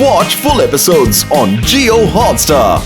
Watch full episodes on Jio Hotstar.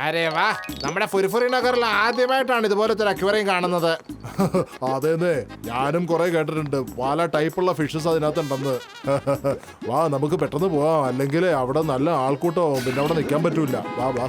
അരേ വാ, നമ്മുടെ ഫുരിഫുറി നഗറിൽ ആദ്യമായിട്ടാണ് ഇതുപോലത്തെ ഒരു അക്വേറിയം കാണുന്നത്. അതേന്നെ, ഞാനും കുറെ കേട്ടിട്ടുണ്ട് പല ടൈപ്പുള്ള ഫിഷസ് അതിനകത്തുണ്ടെന്ന്. വാ, നമുക്ക് പെട്ടെന്ന് പോവാം, അല്ലെങ്കിൽ അവിടെ നല്ല ആൾക്കൂട്ടമാവും, പിന്നെ അവിടെ നിൽക്കാൻ പറ്റൂല. വാ വാ.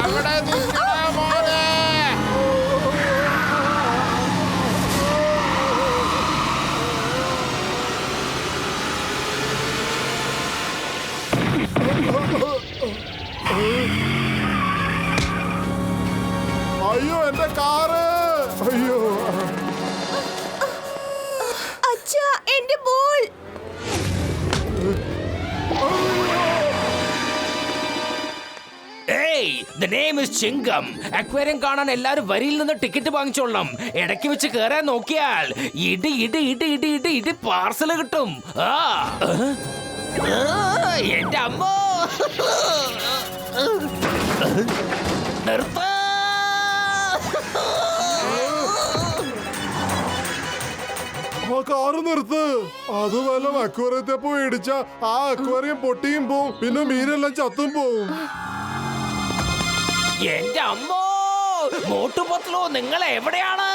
അവിടെ നിൽക്കണ മോനെ. അയ്യോ, എന്റെ കാറ്! അയ്യോ, അച്ഛാ, എന്റെ ball! The name is ചിങ്കം. Aquarium കാണാൻ എല്ലാരും വരിയിൽ നിന്ന് ടിക്കറ്റ് വാങ്ങിച്ചോളാം. ഇടയ്ക്ക് വെച്ച് കേറാൻ നോക്കിയാൽ ഇടി ഇടി ഇടി ഇടി ഇടി ഇടി പാർസൽ കിട്ടും. എന്റെ അമ്മോ, നിർത്ത. ആ കാറ് നിർത്ത്. അത് വല്ല അക്വേറിയത്തെ പോയി ഇടിച്ച ആ അക്വേറിയം പൊട്ടിയും പോവും, പിന്നെ മീനെല്ലാം ചത്തും പോവും. എന്റെ അമ്മോ, മോട്ടുപത്ലോ, നിങ്ങൾ എവിടെയാണ്?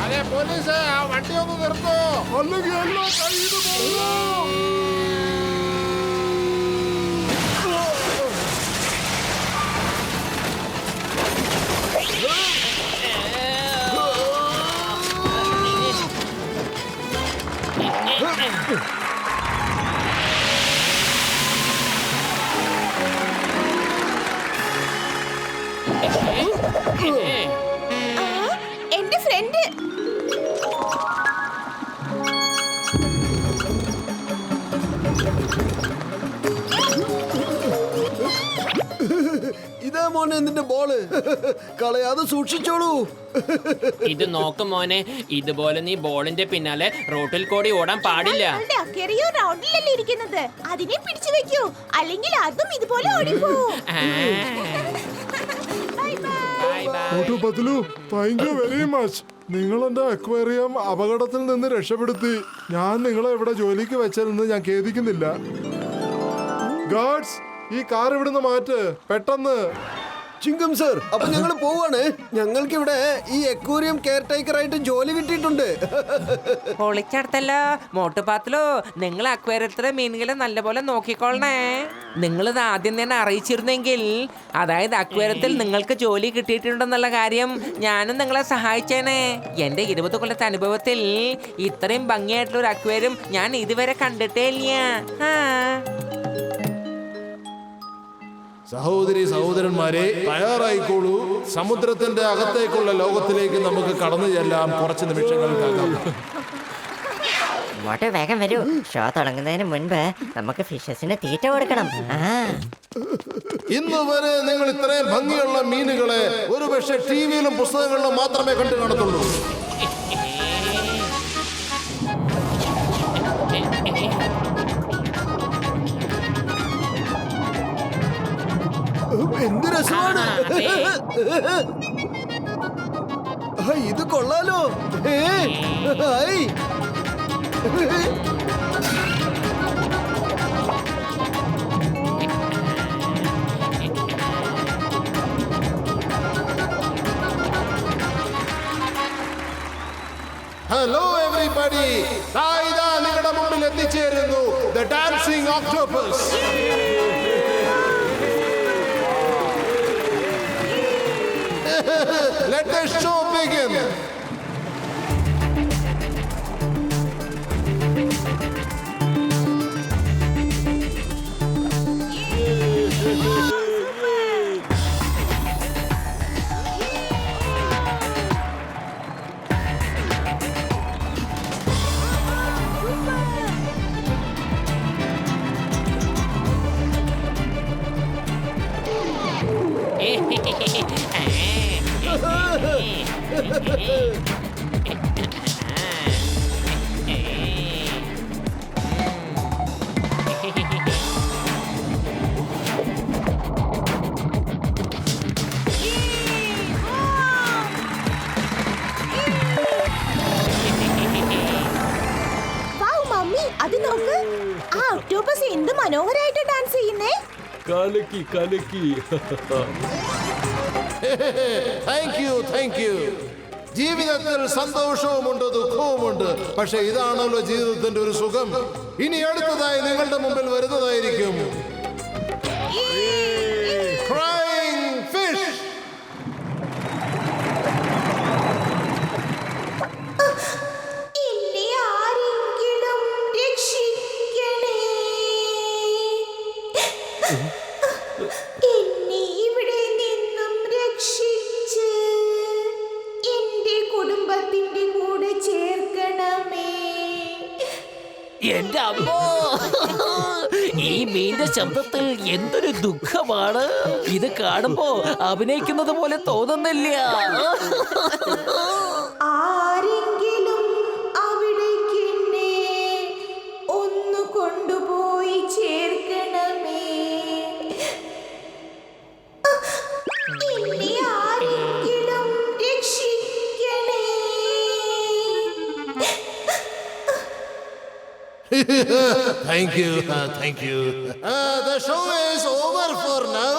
അതെ പോലീസ്, ആ വണ്ടി ഒന്ന് നിർത്തോ. അല്ലെങ്കിൽ എല്ലാം കയ്യിൽ പോകും. എന്റെ ഫ്രണ്ട്! ഇതാ മോനെ നിന്റെ ബോള്, കളയാതെ സൂക്ഷിച്ചോളൂ. ഇത് നോക്ക് മോനെ, ഇതുപോലെ നീ ബോളിന്റെ പിന്നാലെ റോട്ടിൽ കൂടി ഓടാൻ പാടില്ല. അക്വേറിയം റൗണ്ടിലല്ലേ ഇരിക്കുന്നത്, അതിനെ പിടിച്ചു വെക്കൂ, അല്ലെങ്കിൽ അതും ഇതുപോലെ ഓടിപ്പോവും. പത്ലു, താങ്ക് യു വെരി മച്ച്. നിങ്ങൾ എന്റെ അക്വേറിയം അപകടത്തിൽ നിന്ന് രക്ഷപ്പെടുത്തി. ഞാൻ നിങ്ങളെ ഇവിടെ ജോലിക്ക് വെച്ചതെന്ന് ഞാൻ ഖേദിക്കുന്നില്ല. ഗാർഡ്സ്, ഈ കാർ ഇവിടുന്ന് മാറ്റ് പെട്ടെന്ന്. ചിങ്കം സർ, അപ്പൊ ഞങ്ങൾ പോവാണ്. ഞങ്ങൾക്ക് ഇവിടെ ഈ അക്വേറിയം കെയർ ടേക്കർ ആയിട്ട് ജോലി കിട്ടിയിട്ടുണ്ട്. പൊളിച്ചടുത്തല്ലോ മോട്ടുപാത്തിലോ. നിങ്ങൾ അക്വേറിയത്തിലെ മീനുകളെ നല്ലപോലെ നോക്കിക്കൊള്ളണേ. നിങ്ങളിത് ആദ്യം തന്നെ അറിയിച്ചിരുന്നെങ്കിൽ, അതായത് അക്വേറിയത്തിൽ നിങ്ങൾക്ക് ജോലി കിട്ടിയിട്ടുണ്ടെന്നുള്ള കാര്യം ഞാനും നിങ്ങളെ സഹായിച്ചേനെ. എൻ്റെ 20 കൊല്ലത്തെ അനുഭവത്തിൽ ഇത്രയും ഭംഗിയായിട്ടുള്ള ഒരു അക്വേറിയം ഞാൻ ഇതുവരെ കണ്ടിട്ടേ ഇല്ല. സഹോദരി സഹോദരന്മാരെ, തയ്യാറായിക്കോളൂ. സമുദ്രത്തിന്റെ അകത്തേക്കുള്ള ലോകത്തിലേക്ക് നമുക്ക് കടന്നു ചെല്ലാം. കുറച്ച് നിമിഷങ്ങൾക്കകം. ഇങ്ങോട്ട് വേഗം വരൂ. ഷോ തുടങ്ങുന്നതിന് മുൻപ് നമുക്ക് ഫിഷസിന് തീറ്റ കൊടുക്കണം. ഇന്ന് വരെ നിങ്ങൾ ഇത്രയും ഭംഗിയുള്ള മീനുകളെ ഒരുപക്ഷെ ടിവിയിലും പുസ്തകങ്ങളിലും മാത്രമേ കണ്ടു കാണത്തുള്ളൂ. എന്ത് രസമാണ്! ഇത് കൊള്ളാലോ. ഹലോ എവരിബഡി, ഇതാ നിങ്ങളുടെ മുമ്പിൽ എത്തിച്ചേരുന്നു the dancing octopus. Let the show begin. അത് നോക്ക്, ആ ഒക്ടോപസ് എന്ത് മനോഹരായിട്ട് ഡാൻസ് ചെയ്യുന്നേ. കലക്കി കലക്കി. Thank you. ജീവിതത്തിൽ സന്തോഷവുമുണ്ട്, ദുഃഖവുമുണ്ട്. പക്ഷെ ഇതാണല്ലോ ജീവിതത്തിന്റെ ഒരു സുഖം. ഇനി അടുത്തതായി നിങ്ങളുടെ മുമ്പിൽ വരുന്നതായിരിക്കും Crying Fish. എന്നെ ഇവിടെ നിന്നും രക്ഷിച്ച് എന്റെ കുടുംബത്തിന്റെ കൂടെ ചേർക്കണമേ. എന്റെ അമ്മോ, ഈ മീന്റെ ശബ്ദത്തിൽ എന്തൊരു ദുഃഖമാണ്. ഇത് കാണുമ്പോ അഭിനയിക്കുന്നത് പോലെ തോന്നുന്നില്ല. ആരെങ്കിലും അവിടേക്ക് എന്നെ ഒന്ന് കൊണ്ടുപോയി ചേർക്കണമേ. എന്നെ ആരെങ്കിലും രക്ഷിക്കണേ. Thank you. The show is over for now.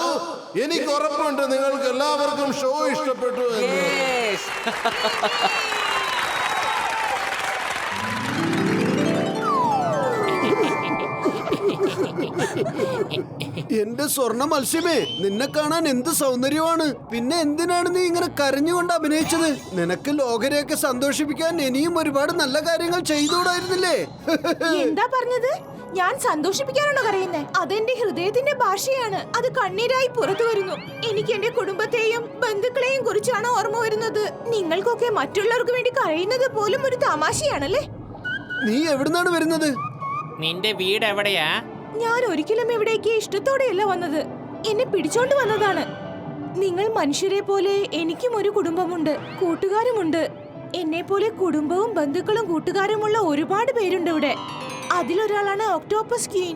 എനിക്ക് ഉറപ്പുണ്ട് നിങ്ങൾക്ക് എല്ലാവർക്കും ഷോ ഇഷ്ടപ്പെട്ടു എന്ന്. എന്റെ സ്വർണ്ണ മത്സ്യമേ, നിന്നെ കാണാൻ എന്ത് സൗന്ദര്യമാണ്. പിന്നെ എന്തിനാണ് നീ ഇങ്ങനെ കരഞ്ഞുകൊണ്ട് അഭിനയിച്ചത്? നിനക്ക് ലോകരെയൊക്കെ സന്തോഷിപ്പിക്കാൻ ഇനിയും ഒരുപാട് നല്ല കാര്യങ്ങൾ ചെയ്തുകൂടായിരുന്നില്ലേ? എന്താ പറഞ്ഞത്? ഞാൻ സന്തോഷിപ്പിക്കാനാണോ കരയുന്നേ? അതെന്റെ ഹൃദയത്തിന്റെ ഭാഷയാണ്. അത് കണ്ണീരായി പുറത്തു വരുന്നു. എനിക്ക് എന്റെ കുടുംബത്തെയും ബന്ധുക്കളെയും കുറിച്ചാണ് ഓർമ്മ വരുന്നത്. നിങ്ങൾക്കൊക്കെ മറ്റുള്ളവർക്ക് വേണ്ടി കരയുന്നത് പോലും ഒരു തമാശയാണല്ലേ? നീ എവിടുന്നാണ് വരുന്നത്? നിന്റെ വീട് എവിടെയാ? ഞാൻ ഒരിക്കലും ഇവിടേക്ക് ഇഷ്ടത്തോടെയല്ല വന്നത്. എന്നെ പിടിച്ചോണ്ട് വന്നതാണ്. നിങ്ങൾ മനുഷ്യരെ പോലെ എനിക്കും ഒരു കുടുംബമുണ്ട്, കൂട്ടുകാരുമുണ്ട്. എന്നെ പോലെ കുടുംബവും ബന്ധുക്കളും കൂട്ടുകാരുമുള്ള ഒരുപാട് പേരുണ്ട് ഇവിടെ. അതിലൊരാളാണ് ഒക്ടോപസ് ക്വീൻ.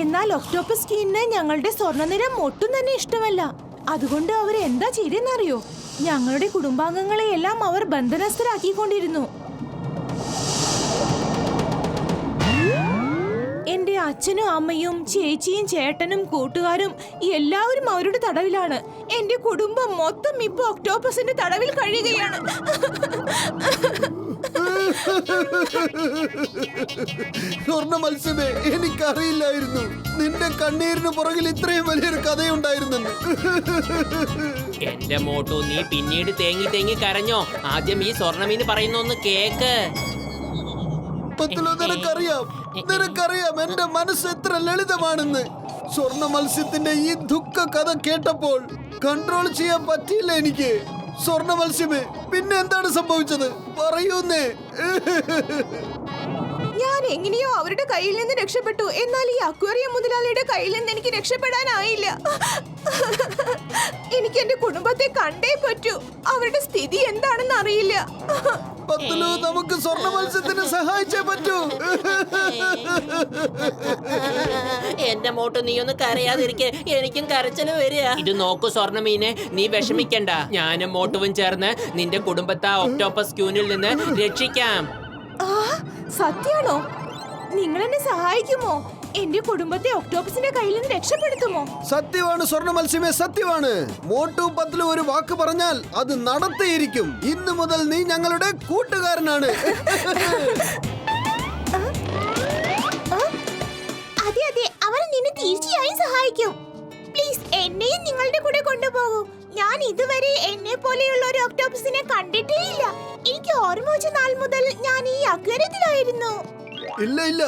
എന്നാൽ ഒക്ടോപസ് ക്വീനിന് ഞങ്ങളുടെ സ്വർണ്ണനിറം ഒട്ടും തന്നെ ഇഷ്ടമല്ല. അതുകൊണ്ട് അവർ എന്താ ചെയ്തെന്നറിയോ? ഞങ്ങളുടെ കുടുംബാംഗങ്ങളെയെല്ലാം അവർ ബന്ധനസ്ഥരാക്കിക്കൊണ്ടിരുന്നു. എന്റെ അച്ഛനും അമ്മയും ചേച്ചിയും ചേട്ടനും കൂട്ടുകാരും എല്ലാവരും അവരുടെ തടവിലാണ്. എന്റെ കുടുംബം മൊത്തം ഇപ്പൊ ഒക്ടോപസിന്റെ തടവിൽ കഴിയുകയാണ്. സ്വർണ്ണ മത്സ്യമേ, എനിക്കറിയില്ലായിരുന്നു നിന്റെ കണ്ണീരിന് പുറകിൽ ഇത്രയും വലിയൊരു കഥയുണ്ടായിരുന്നെന്ന്. എന്റെ മോട്ടു, നീ പിന്നീട് തേങ്ങി തേങ്ങി കരഞ്ഞോ? ആദ്യം ഈ സ്വർണ്ണമീന് പറയുന്നൊന്ന് കേക്ക്. നിനക്കറിയാം എന്റെ മനസ്സ് എത്ര ലളിതമാണെന്ന്. സ്വർണ്ണ മത്സ്യത്തിന്റെ ഈ ദുഃഖ കഥ കേട്ടപ്പോൾ കൺട്രോൾ ചെയ്യാൻ പറ്റിയില്ല എനിക്ക്. സ്വർണ്ണ മത്സ്യമേ, പിന്നെ എന്താണ് സംഭവിച്ചത്? പറയൂന്നേ. ഞാൻ എങ്ങനെയോ അവരുടെ കയ്യിൽ നിന്ന് രക്ഷപ്പെട്ടു. എന്നാൽ ഈ അക്വേറിയം മുതലാളിയുടെ കയ്യിൽ നിന്ന് എനിക്ക് രക്ഷപ്പെടാനായില്ല. എനിക്ക് എന്റെ കുടുംബത്തെ കണ്ടേ പറ്റൂ. അവരുടെ സ്ഥിതി എന്താണെന്ന് അറിയില്ല. പത്തുലു, നമുക്ക് സ്വർണ്ണ മത്സ്യത്തിന് സഹായിച്ചേ പറ്റൂ. എന്റെ മോട്ടു, നീ ഒന്ന് കരയാതിരിക്കെ, എനിക്കും കരച്ചില് വരിക. ഇത് നോക്കൂ സ്വർണ്ണമീനെ, നീ വിഷമിക്കണ്ട. ഞാനും മോട്ടുവും ചേർന്ന് നിന്റെ കുടുംബത്തെ ഒക്ടോപസ് ക്യൂനിൽ നിന്ന് രക്ഷിക്കാം. സത്യാണോ? നിങ്ങൾ എന്നെ സഹായിക്കുമോ? എന്റെ കുടുംബത്തെ ഒക്ടോപസിന്റെ കയ്യിൽ നിന്ന് രക്ഷപ്പെടുത്തുമോ? സത്യമാണ് സ്വർണ്ണ മത്സ്യമേ, സത്യമാണ്. മോട്ടു പത്ലു ഒരു വാക്ക് പറഞ്ഞാൽ അത് നടത്തിയിരിക്കും. ഇന്നു മുതൽ നീ ഞങ്ങളുടെ കൂട്ടുകാരനാണ്. അതെ അതെ, അവർ നിന്നെ തീർച്ചയായും സഹായിക്കും. പ്ലീസ് എന്നെയും നിങ്ങളുടെ കൂടെ കൊണ്ടുപോകൂ. ഞാൻ ഇതുവരെ എന്നെ പോലെയുള്ള ഒരു ഒക്ടോപസിനെ കണ്ടിട്ടേ ഇല്ല. എനിക്ക് ഓർമ്മ വെച്ച നാൾ മുതൽ ഞാൻ ഈ അക്വേറിയത്തിലായിരുന്നു. ഇല്ല ഇല്ല,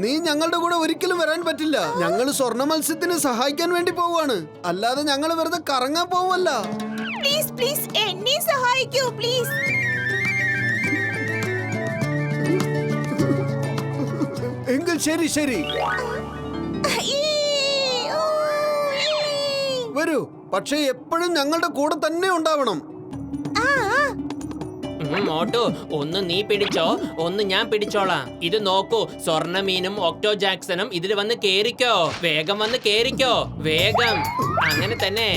നീ ഞങ്ങളുടെ കൂടെ ഒരിക്കലും വരാൻ പറ്റില്ല. ഞങ്ങൾ സ്വർണ്ണ മത്സ്യത്തിന് സഹായിക്കാൻ വേണ്ടി പോവാണ്, അല്ലാതെ ഞങ്ങൾ വെറുതെ കറങ്ങാൻ പോവല്ല. പ്ലീസ് പ്ലീസ് എന്നെ സഹായിക്കൂ പ്ലീസ്. എങ്കിൽ ശരി ശരി, വരൂ. പക്ഷേ എപ്പോഴും ഞങ്ങളുടെ കൂടെ തന്നെ ഉണ്ടാവണം. മോട്ടു, ഒന്ന് നീ പിടിച്ചോ, ഒന്ന് ഞാൻ പിടിച്ചോളാം. ഇത് നോക്കൂ, സ്വർണ്ണ മീനും ഒക്ടോ ജാക്സണും ഇതിൽ വന്ന് കേറിക്കോ. വേഗം വന്ന് കേറിക്കോ, വേഗം. അങ്ങനെ തന്നെ.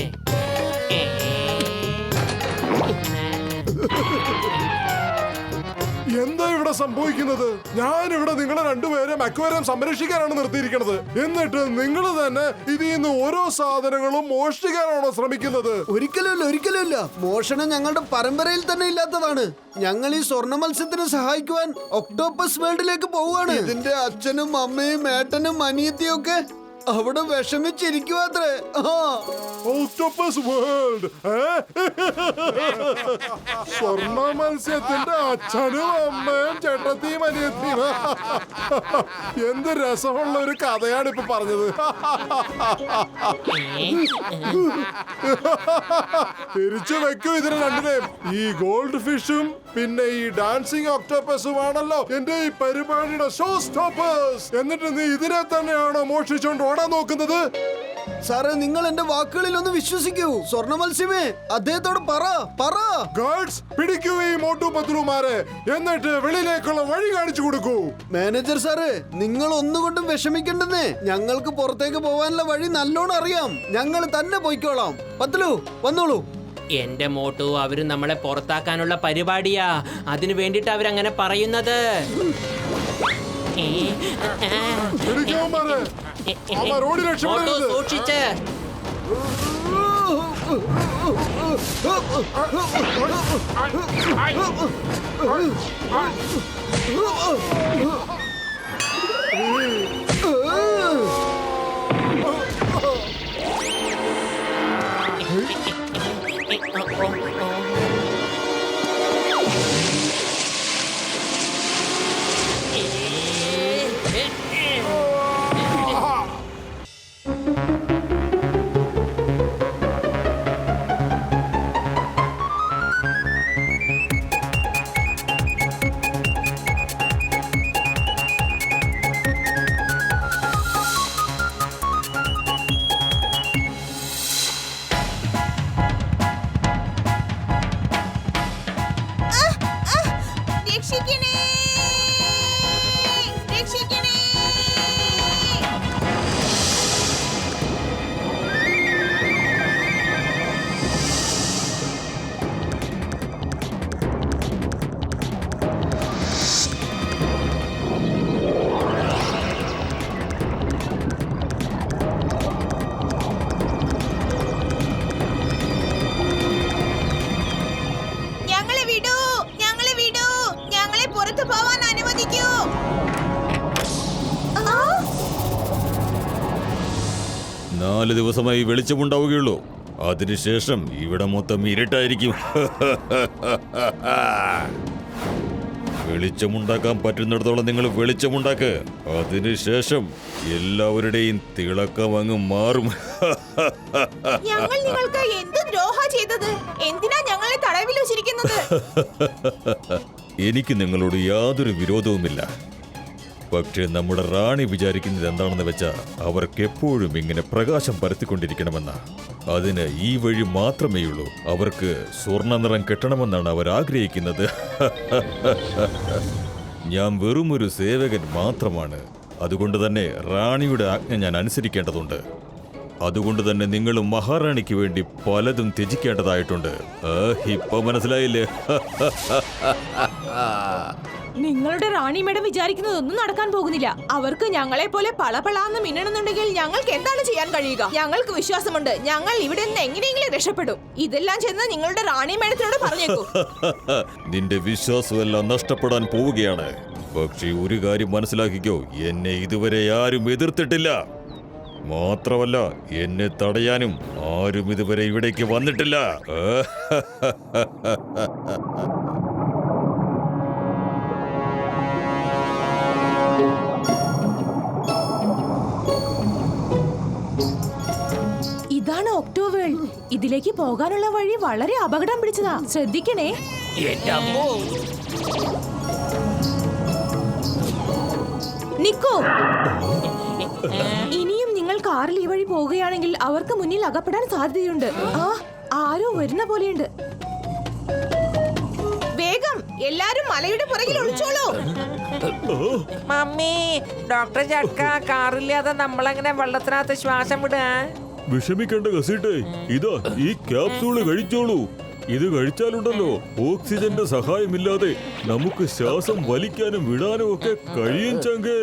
എന്താ ഇവിടെ സംഭവിക്കുന്നത്? ഞാൻ ഇവിടെ നിങ്ങളെ രണ്ടുപേരും അക്വേറിയം സംരക്ഷിക്കാനാണ് നിർത്തിയിരിക്കുന്നത്. എന്നിട്ട് നിങ്ങൾ തന്നെ ഇതിൽ നിന്ന് ഓരോ സാധനങ്ങളും മോഷ്ടിക്കാനാണോ ശ്രമിക്കുന്നത്? ഒരിക്കലുമില്ല, ഒരിക്കലുമില്ല. മോഷണം ഞങ്ങളുടെ പരമ്പരയിൽ തന്നെ ഇല്ലാത്തതാണ്. ഞങ്ങൾ ഈ സ്വർണ്ണ മത്സ്യത്തിന് സഹായിക്കുവാൻ ഒക്ടോപ്പസ് വേൾഡിലേക്ക് പോവുകയാണ്. ഇതിന്റെ അച്ഛനും അമ്മയും ഏട്ടനും അനിയത്തിയും ഒക്കെ അവിടെ വിഷമിച്ചിരിക്കുവാത്രേ. ഓക്ടോപ്പസ് വേൾഡ്, സ്വർണ്ണ മത്സ്യത്തിന്റെ അച്ഛനും അമ്മയും ചേട്ടത്തിയും അനിയത്തിയും. എന്ത് രസമുള്ള ഒരു കഥയാണ് ഇപ്പൊ പറഞ്ഞത്. തിരിച്ചു വെക്കൂ ഇതിനെ രണ്ടിനെയും. ഈ ഗോൾഡ് ഫിഷും പിന്നെ ഈ ഡാൻസിങ് ഒക്ടോപ്പസുമാണല്ലോ എന്റെ ഈ പരിപാടിയുടെ ഷോ സ്റ്റോപ്പേഴ്സ്. എന്നിട്ട് നീ ഇതിനെ തന്നെയാണോ മോഷിച്ചോണ്ട് ഓടാൻ നോക്കുന്നത്? സാറേ, നിങ്ങൾ എന്റെ വാക്കുകളിൽ ഒന്ന് വിശ്വസിക്കൂ. സ്വർണ്ണ മത്സ്യമേ, അദ്ദേഹത്തോട് പറ. ഗാർഡ്സ്, പിടിക്കൂ ഈ മോട്ടു പത്ലുമാരെ, എന്നിട്ട് വെളിയിലേക്കുള്ള വഴി കാണിച്ചു കൊടുക്കൂ. മാനേജർ സാറ്, നിങ്ങൾ ഒന്നുകൊണ്ടും വിഷമിക്കണ്ടെന്നേ. ഞങ്ങൾക്ക് പുറത്തേക്ക് പോവാനുള്ള വഴി നല്ലോണം അറിയാം. ഞങ്ങൾ തന്നെ പോയിക്കോളാം. പത്ലു, വന്നോളൂ. എന്റെ മോട്ടു, അവര് നമ്മളെ പുറത്താക്കാനുള്ള പരിപാടിയാ. അതിനു വേണ്ടിട്ട് അവരങ്ങനെ പറയുന്നത്. മോട്ടു, സൂക്ഷിച്ച്. നാല് ദിവസമായി വെളിച്ചമുണ്ടാവുകയുള്ളൂ. അതിനുശേഷം ഇവിടെ മൊത്തം ഇരുട്ടായിരിക്കും. വെളിച്ചമുണ്ടാക്കാൻ പറ്റുന്നിടത്തോളം നിങ്ങൾ വെളിച്ചമുണ്ടാക്ക്. അതിനുശേഷം എല്ലാവരുടെയും തിളക്കം അങ്ങ് മാറും. ഞങ്ങൾ നിങ്ങൾക്ക് എന്ത് ദ്രോഹം ചെയ്തത്? എന്തിനാ ഞങ്ങളെ തടവിൽ വെച്ചിരിക്കുന്നത്? എനിക്ക് നിങ്ങളോട് യാതൊരു വിരോധവുമില്ല. പക്ഷേ നമ്മുടെ റാണി വിചാരിക്കുന്നത് എന്താണെന്ന് വെച്ചാൽ അവർക്ക് എപ്പോഴും ഇങ്ങനെ പ്രകാശം പരത്തിക്കൊണ്ടിരിക്കണമെന്ന. അതിന് ഈ വഴി മാത്രമേയുള്ളൂ. അവർക്ക് സ്വർണ്ണ നിറം കെട്ടണമെന്നാണ് അവർ ആഗ്രഹിക്കുന്നത്. ഞാൻ വെറും ഒരു സേവകൻ മാത്രമാണ്. അതുകൊണ്ട് തന്നെ റാണിയുടെ ആജ്ഞ ഞാൻ അനുസരിക്കേണ്ടതുണ്ട്. അതുകൊണ്ട് തന്നെ നിങ്ങൾ മഹാറാണിക്ക് വേണ്ടി പലതും ത്യജിക്കേണ്ടതായിട്ടുണ്ട്. ഇപ്പൊ മനസ്സിലായില്ലേ? നിങ്ങളുടെ റാണി മേഡം വിചാരിക്കുന്നതൊന്നും നടക്കാൻ പോകുന്നില്ല. അവർക്ക് ഞങ്ങളെ പോലെ പളപളാന്ന് മിന്നണമെന്നുണ്ടെങ്കിൽ ഞങ്ങൾക്ക് എന്താണ് ചെയ്യാൻ കഴിയുക? ഞങ്ങൾക്ക് വിശ്വാസമുണ്ട്, ഞങ്ങൾ ഇവിടെ നിന്ന് എങ്ങനെയെങ്കിലും രക്ഷപ്പെടും. ഇതെല്ലാം ചെന്ന് നിങ്ങളുടെ റാണി മേഡത്തിനോട് പറഞ്ഞേക്കൂ. നിന്റെ വിശ്വാസമെല്ലാം നഷ്ടപ്പെടാൻ പോവുകയാണ്. പക്ഷേ ഒരു കാര്യം മനസ്സിലാക്കിക്കോ, എന്നെ ഇതുവരെ ആരും എതിർത്തിട്ടില്ല. മാത്രമല്ല എന്നെ തടയാനും ആരും ഇതുവരെ ഇവിടേക്ക് വന്നിട്ടില്ല. ഇതാണ് ഒക്ടോവേൾ. ഇതിലേക്ക് പോകാനുള്ള വഴി വളരെ അപകടം പിടിച്ചതാ, ശ്രദ്ധിക്കണേ. നിക്കോ, ഇനിയും നിങ്ങൾ കാറിൽ ഈ വഴി പോവുകയാണെങ്കിൽ അവർക്ക് മുന്നിൽ അകപ്പെടാൻ സാധ്യതയുണ്ട്. ആരോ വരുന്ന പോലെയുണ്ട്. വേഗം എല്ലാരും മലയുടെ പുറകിൽ ഒളിച്ചോളൂ. മമ്മി, ഡോക്ടർ ചക്ക, കാറില്ലാതെ നമ്മളെങ്ങനെ വെള്ളത്തിനകത്ത് ശ്വാസം വിടാ? വിഷമിക്കേണ്ട കസീട്ടെ, ഇതാ ഈ ക്യാപ്സൂള് കഴിച്ചോളൂ. ഇത് കഴിച്ചാലുണ്ടല്ലോ, ഓക്സിജന്റെ സഹായമില്ലാതെ നമുക്ക് ശ്വാസം വലിക്കാനും വിടാനും ഒക്കെ കഴിയും ചങ്കേ.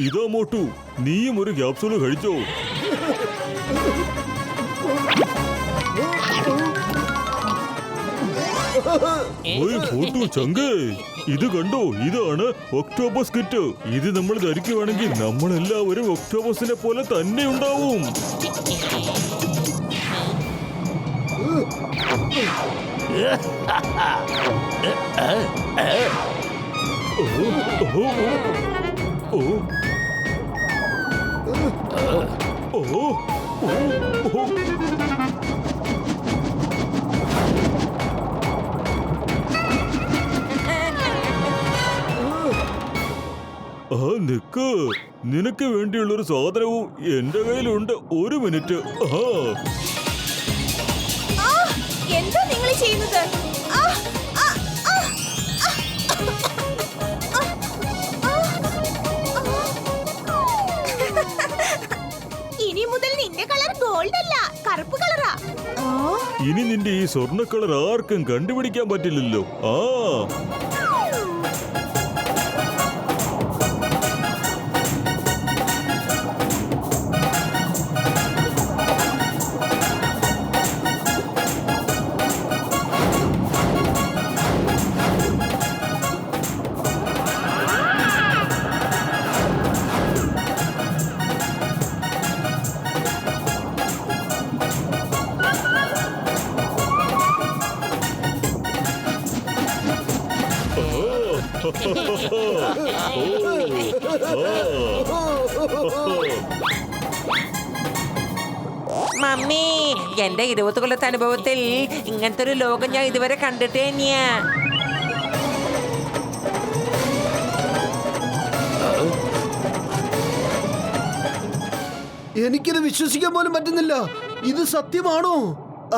ഇതാ മോട്ടു, നീയും ഒരു ക്യാപ്സൂള് കഴിച്ചോ. ചങ്കേ, ഇത് കണ്ടോ, ഇതാണ് ഒക്ടോപസ് കിറ്റ്. ഇത് നമ്മൾ ധരിക്കുവാണെങ്കിൽ നമ്മളെല്ലാവരും ഒക്ടോപസിനെ പോലെ തന്നെ ഉണ്ടാവും. നിക്ക്, നിനക്ക് വേണ്ടിയുള്ളൊരു സാധനവും എന്റെ കയ്യിലുണ്ട്. ഒരു മിനിറ്റ്. എന്താ നിങ്ങൾ ചെയ്യുന്നത്? ഇനി മുതൽ നിന്റെ കളർ ഗോൾഡ് അല്ല, കറുപ്പ് കളറാ. ഇനി നിന്റെ ഈ സ്വർണ്ണ കളർ ആർക്കും കണ്ടുപിടിക്കാൻ പറ്റില്ലല്ലോ. മമ്മി, എന്റെ 20 കൊല്ലത്തെ അനുഭവത്തിൽ ഇങ്ങനത്തെ ഒരു ലോകം ഞാൻ ഇതുവരെ കണ്ടിട്ടേ തന്നെയാ. എനിക്കിത് വിശ്വസിക്കാൻ പോലും പറ്റുന്നില്ല. ഇത് സത്യമാണോ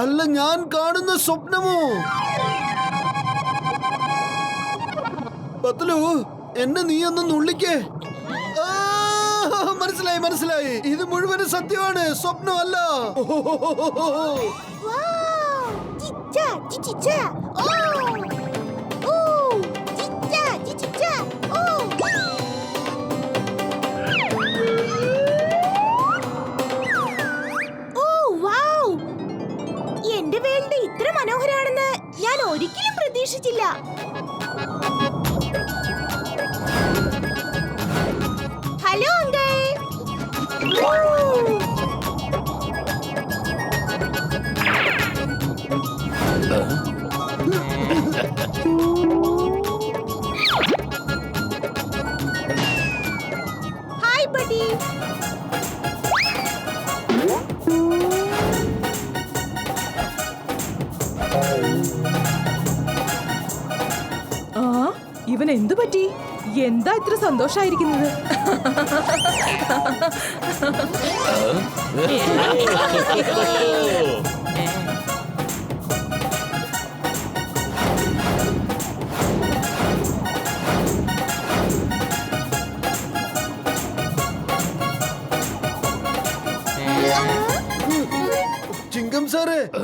അല്ല ഞാൻ കാണുന്ന സ്വപ്നമോ? പത്ലു, എന്നെ നീ ഒന്ന് നുള്ളിക്കേ. മനസ്സിലായി മനസ്സിലായി, ഇത് മുഴുവനും സത്യമാണ്, സ്വപ്നമല്ല. എന്റെ വേൾഡ് ഇത്ര മനോഹരാണെന്ന് ഞാൻ ഒരിക്കലും പ്രതീക്ഷിച്ചില്ല. Hello uncle. Hi buddy. ഇവൻ എന്തു പറ്റി? എന്താ ഇത്ര സന്തോഷായിരിക്കുന്നത്?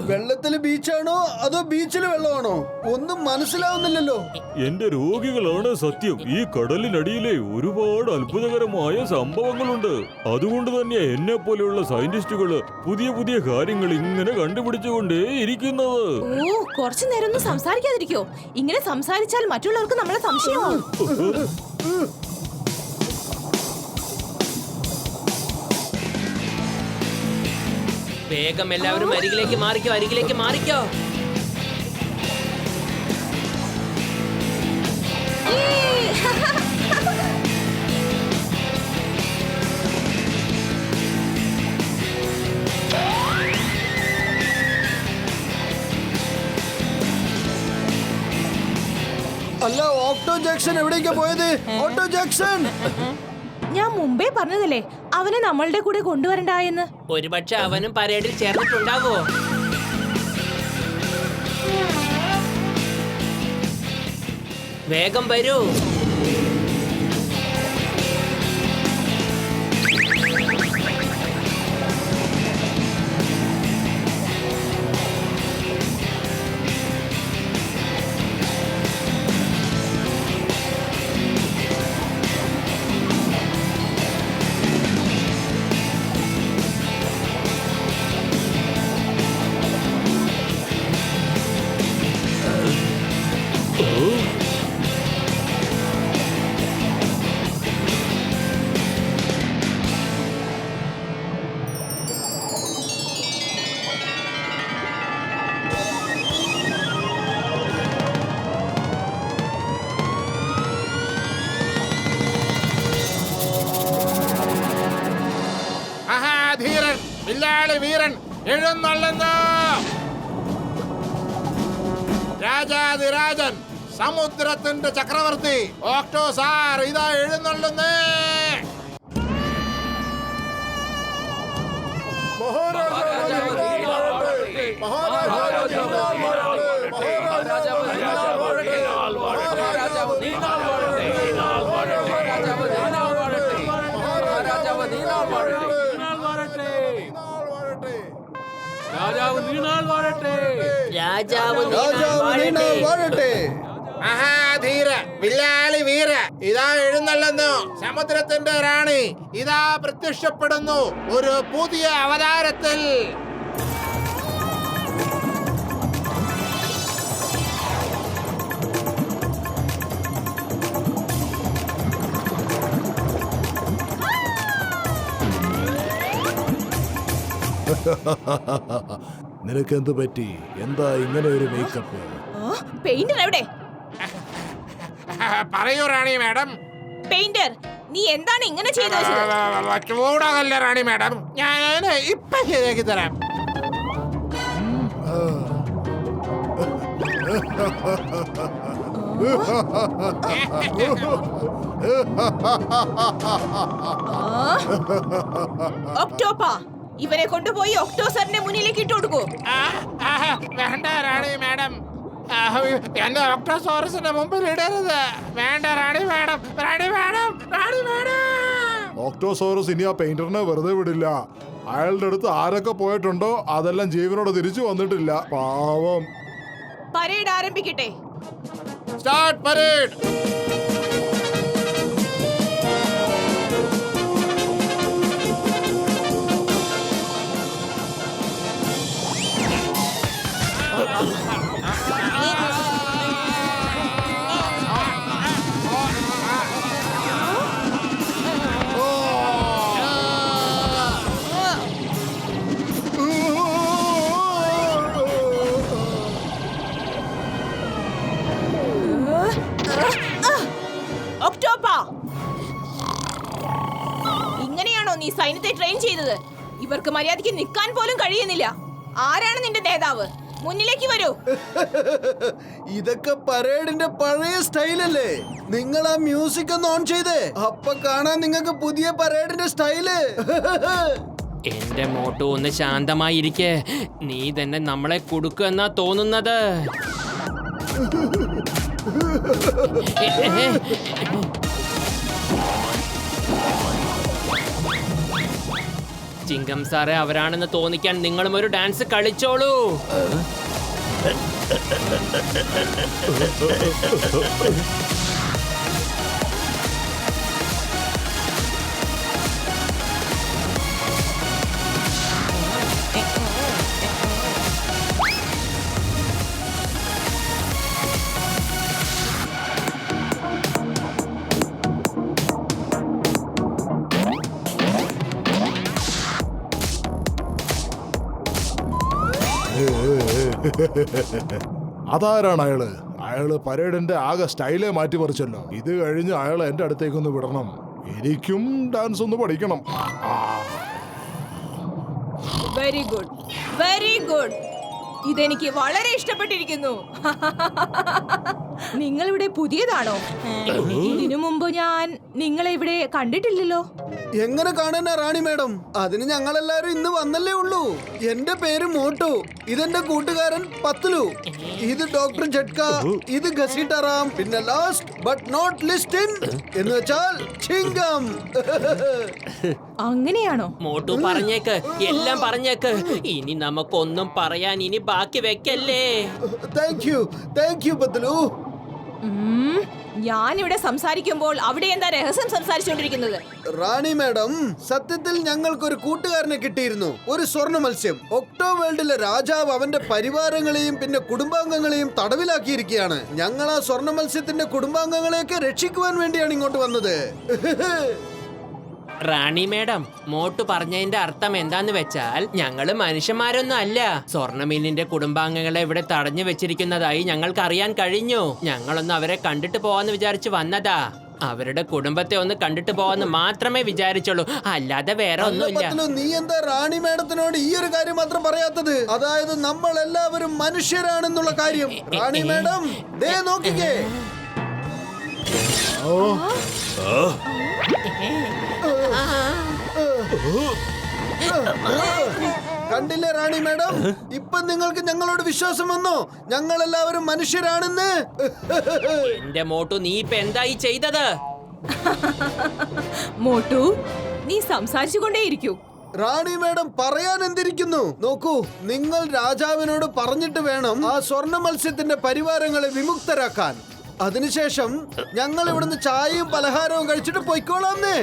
വെള്ളത്തില് ബീച്ചാണോ അതോ ബീച്ചില് വെള്ളമാണോ? ഒന്നും മനസ്സിലാവുന്നില്ലല്ലോ. എന്റെ രോഗികളാണ് സത്യം. ഈ കടലിനടിയിലെ ഒരുപാട് അത്ഭുതകരമായ സംഭവങ്ങളുണ്ട്. അതുകൊണ്ട് തന്നെ എന്നെ പോലെയുള്ള സയന്റിസ്റ്റുകള് പുതിയ പുതിയ കാര്യങ്ങൾ ഇങ്ങനെ കണ്ടുപിടിച്ചുകൊണ്ടേ ഇരിക്കുന്നത്. ഓ, കുറച്ചു നേരം ഒന്നും സംസാരിക്കാതിരിക്കോ? ഇങ്ങനെ സംസാരിച്ചാൽ മറ്റുള്ളവർക്ക് നമ്മളെ സംശയമാവും. വേഗം എല്ലാവരും അരികിലേക്ക് മാറിക്കോ, അരികിലേക്ക് മാറിക്കോ. അല്ല, ഓക്ടോ ജാക്സൺ എവിടേക്കാ പോയത്? Auto Jackson! ഞാൻ മുമ്പേ പറഞ്ഞതല്ലേ അവനെ നമ്മളുടെ കൂടെ കൊണ്ടുവരണ്ടായെന്ന്. ഒരുപക്ഷെ അവനും പരേഡിൽ ചേർന്നിട്ടുണ്ടാവോ? വേഗം വരൂ. ധീരൻ വില്ലാളി വീരൻ എഴുന്നള്ളുന്നു. രാജാതിരാജൻ സമുദ്രത്തിന്റെ ചക്രവർത്തി ഓക്ടോ സാർ ഇതാ എഴുന്നള്ളുന്നേ. മഹാധീര വില്ലാളി വീര ഇതാ എഴുന്നള്ളുന്നു. സമുദ്രത്തിന്റെ റാണി ഇതാ പ്രത്യക്ഷപ്പെടുന്നു ഒരു പുതിയ അവതാരത്തിൽ. നിനക്കെന്ത് പറ്റി? എന്താ ഇങ്ങനെ ഒരു മേക്കപ്പ്? പെയിന്റർ എവിടെ? പറയൂ റാണി മാഡം. പെയിന്റർ, നീ എന്താണ് ഇങ്ങനെ ചെയ്തു വെച്ചത്? ചൂടാകല്ല റാണി മാഡം, ഞാൻ ഇപ്പൊ ശരിയാക്കി തരാം. ഒക്ടോപ്പ, ഇവനെ കൊണ്ടുപോയി ഒക്ടോസറിന്റെ മുന്നിലേക്ക് ഇട്ടു കൊടുക്കൂ. വേണ്ട റാണി മാഡം, എന്റെ ഒക്ടോസോറസിന്റെ മുമ്പിൽ ഇടരുത്. വേണ്ട റാണി മാഡം, റാണി മാഡം, റാണി മാഡം. ഓക്ടോസോറസ് ഇനി ആ പെയിന്ററിനെ വെറുതെ വിടില്ല. അയാളുടെ അടുത്ത് ആരൊക്കെ പോയിട്ടുണ്ടോ അതെല്ലാം ജീവനോടെ തിരിച്ചു വന്നിട്ടില്ല. പാവം. പരേഡ് ആരംഭിക്കട്ടെ. Start parade. ഒക്ടോപ്പ, ഇങ്ങനെയാണോ നീ സൈന്യത്തെ ട്രെയിൻ ചെയ്തത്? ഇവർക്ക് മര്യാദയ്ക്ക് നിൽക്കാൻ പോലും കഴിയുന്നില്ല. ആരാണ് നിന്റെ നേതാവ്? മുന്നിലേക്ക് വരൂ. ഇതൊക്കെ പരേഡിന്റെ പഴയ സ്റ്റൈലല്ലേ? നിങ്ങൾ ആ മ്യൂസിക് ഒന്ന് ഓൺ ചെയ്തേ, അപ്പൊ കാണാൻ നിങ്ങൾക്ക് പുതിയ പരേഡിന്റെ സ്റ്റൈല്. എന്റെ മോട്ടു ഒന്ന് ശാന്തമായിരിക്കെ. നീ തന്നെ നമ്മളെ കൊടുക്കുമെന്നാ തോന്നുന്നത്. ചിങ്കം സാറേ അവരാണെന്ന് തോന്നിക്കാൻ നിങ്ങളും ഒരു ഡാൻസ് കളിച്ചോളൂ. അതാരാണ് അയാള്? അയാള് പരേഡിന്റെ ആകെ സ്റ്റൈലേ മാറ്റിമറിച്ചല്ലോ. ഇത് കഴിഞ്ഞ് അയാളെ എന്റെ അടുത്തേക്കൊന്ന് വിടണം. എനിക്കും ഡാൻസ് ഒന്ന് പഠിക്കണം. Very good, very good. ഇതെനിക്ക് വളരെ ഇഷ്ടപ്പെട്ടിരിക്കുന്നു. നിങ്ങൾ ഇവിടെ പുതിയതാണോ? ഇതിനു മുമ്പ് ഞാൻ നിങ്ങളെ ഇവിടെ കണ്ടിട്ടില്ലല്ലോ. എങ്ങനെ കാണാനാ റാണി മാഡം? അതിന് ഞങ്ങളെല്ലാരും ഇന്ന് വന്നല്ലേ ഉള്ളൂ. എന്റെ പേര് മോട്ടു, ഇതെന്റെ കൂട്ടുകാരൻ പത്ലു, ഇത് ഡോക്ടർ ജഡ്ക, ഇത് ഘസീട്ടാറാം, പിന്നെ ലാസ്റ്റ് ബട്ട് നോട്ട് ലിസ്റ്റ് എന്ന് വെച്ചാൽ ചിങ്കം. അങ്ങനെയാണോ? മോട്ടു പറഞ്ഞേക്ക്, എല്ലാം പറഞ്ഞേക്ക്. ഇനി നമുക്കൊന്നും പറയാൻ ഇനി ബാക്കി വെക്കല്ലേ. Thank you Patlu. ഞാൻ ഇവിടെ സംസാരിക്കുമ്പോൾ അവിടെ എന്താ രഹസ്യം സംസാരിച്ചുകൊണ്ടിരിക്കുന്നത്? റാണി മാഡം, സത്യത്തിൽ ഞങ്ങൾക്കൊരു കൂട്ടുകാരനെ കിട്ടിയിരുന്നു, ഒരു സ്വർണ്ണ മത്സ്യം. ഒക്ടോ വേൾഡിലെ രാജാവ് അവന്റെ പരിവാരങ്ങളെയും പിന്നെ കുടുംബാംഗങ്ങളെയും തടവിലാക്കിയിരിക്കുകയാണ്. ഞങ്ങൾ ആ സ്വർണ്ണ മത്സ്യത്തിന്റെ കുടുംബാംഗങ്ങളെയൊക്കെ രക്ഷിക്കുവാൻ വേണ്ടിയാണ് ഇങ്ങോട്ട് വന്നത്. റാണി മേഡം, മോട്ടു പറഞ്ഞതിന്റെ അർത്ഥം എന്താന്ന് വെച്ചാൽ ഞങ്ങള് മനുഷ്യന്മാരൊന്നും അല്ല. സ്വർണ്ണമീനിന്റെ കുടുംബാംഗങ്ങളെ ഇവിടെ തടഞ്ഞു വെച്ചിരിക്കുന്നതായി ഞങ്ങൾക്ക് അറിയാൻ കഴിഞ്ഞു. ഞങ്ങളൊന്ന് അവരെ കണ്ടിട്ട് പോവാന്ന് വിചാരിച്ചു വന്നതാ. അവരുടെ കുടുംബത്തെ ഒന്ന് കണ്ടിട്ട് പോവാന്ന് മാത്രമേ വിചാരിച്ചുള്ളൂ, അല്ലാതെ വേറെ ഒന്നുമില്ല. നീ എന്താ റാണി മാഡത്തിനോട് ഈ ഒരു കാര്യം മാത്രം പറയാത്തത്? അതായത് നമ്മൾ എല്ലാവരും മനുഷ്യരാണെന്നുള്ള കാര്യം. റാണി മാഡം ദേ നോക്കിക്കേ. കണ്ടില്ലേ റാണി മാഡം, ഇപ്പൊ നിങ്ങൾക്ക് ഞങ്ങളോട് വിശ്വാസം വന്നോ? ഞങ്ങൾ എല്ലാവരും മനുഷ്യരാണെന്ന്. എന്റെ മോട്ടു, നീ ഇപ്പൊ എന്തായി ചെയ്തത്? മോട്ടു, നീ സംസാരിച്ചുകൊണ്ടേയിരിക്കൂ. റാണി മാഡം പറയാൻ എന്തിരിക്കുന്നു? നോക്കൂ, നിങ്ങൾ രാജാവിനോട് പറഞ്ഞിട്ട് വേണം ആ സ്വർണ്ണ മത്സ്യത്തിന്റെ പരിവാരങ്ങളെ വിമുക്തരാക്കാൻ. അതിനുശേഷം ഞങ്ങൾ ഇവിടുന്ന് ചായയും പലഹാരവും കഴിച്ചിട്ട് പൊയ്ക്കോളാന്നേ.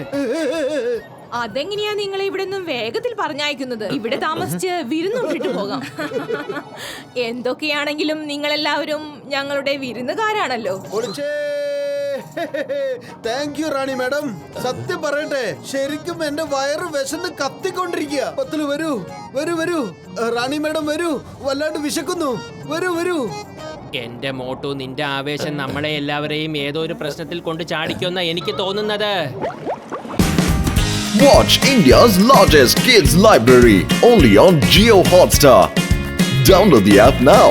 അതെങ്ങനെയാ നിങ്ങളെ ഇവിടെ നിന്നും വേഗത്തിൽ പറഞ്ഞയക്കുന്നത്? ഇവിടെ താമസിച്ച് വിരുന്നുണ്ടിട്ട് പോകാം. എന്തൊക്കെയാണെങ്കിലും നിങ്ങളെല്ലാവരും ഞങ്ങളുടെ വിരുന്നുകാരാണല്ലോ. Thank you Rani madam. സത്യം പറയട്ടെ, ശരിക്കും എന്റെ വയറ് വിശന്ന് കത്തിക്കൊണ്ടിരിക്കുക. പത്ലു വരൂ, വരൂ വരൂ. റാണി മാഡം വരൂ, വല്ലാണ്ട് വിശക്കുന്നു. വരൂ വരൂ. എന്റെ മോട്ടു, നിന്റെ ആവേശം നമ്മളെ എല്ലാവരെയും ഏതോ ഒരു പ്രശ്നത്തിൽ കൊണ്ട് ചാടിക്കുമെന്ന എനിക്ക് തോന്നുന്നത്. Watch India's largest kids library only on Jio Hotstar. Download the app now.